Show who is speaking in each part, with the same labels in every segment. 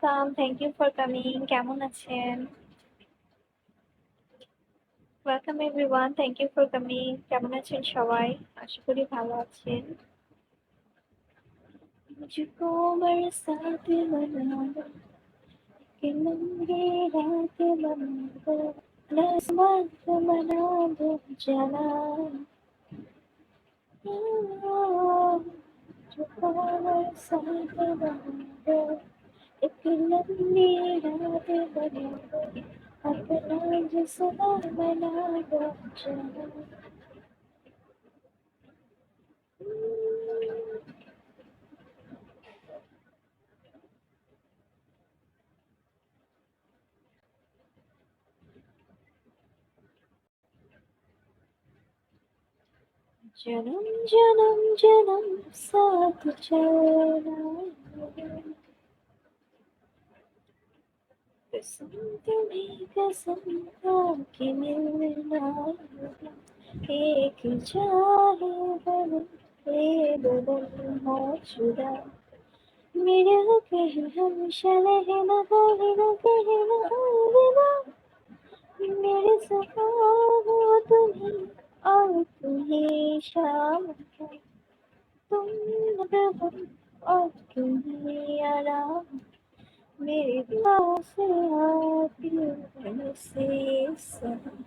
Speaker 1: Welcome, thank you for coming. কেমন আছেন? Welcome everyone, thank you for coming. কেমন আছেন সবাই? আশা করি ভালো আছেন। मुझको बरसात बना दो कि लंबी रात बना दो नस्मत बना दो जना मुझको बरसात बना दो एक लंबी रात बना दो अपना जिस्म बना दो जना जन्म जन्म जन्म साथ चलना कसम तुम्हें कसम कि मिलना एक चाहे बदल बदल हो जुदा मेरे कहीं हमेशा रहना कहीं ना कहीं ना अलविदा मेरे सफा हो तुम्हें और तुम्हें शाम को तुम मदद और तुम्हें आराम मेरे दुआ से आती है से सनम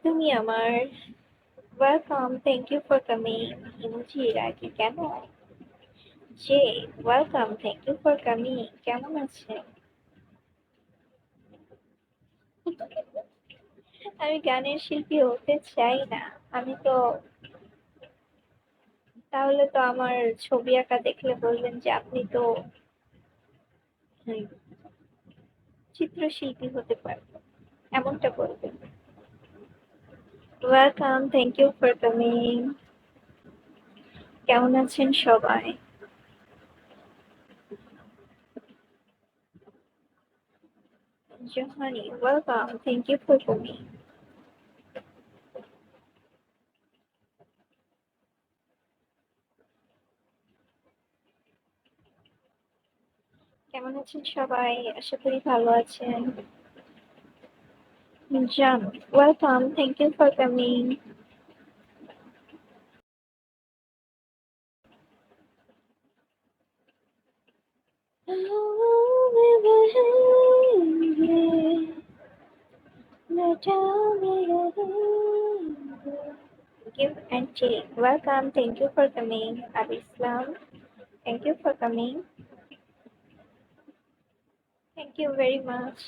Speaker 1: তুমি আমার welcome, thank you for coming. Emoji এর আগে কেন? যে welcome, thank you for coming. কেমন আছেন? আমি গানের শিল্পী হতে চাই না। আমি তো তাহলে তো আমার ছবি আঁকা দেখলে বলবেন যে আপনি তো হুম, চিত্রশিল্পী হতে পারবেন, এমনটা বলবেন। Welcome, thank you for coming. কেমন আছেন সবাই? জোহানি, welcome, thank you for coming. কেমন আছেন সবাই? আশা করি ভালো আছেন। জান, welcome, thank you for coming. Give and take. Welcome. Thank you for coming. Abi Islam. Thank you for coming. Thank you very much.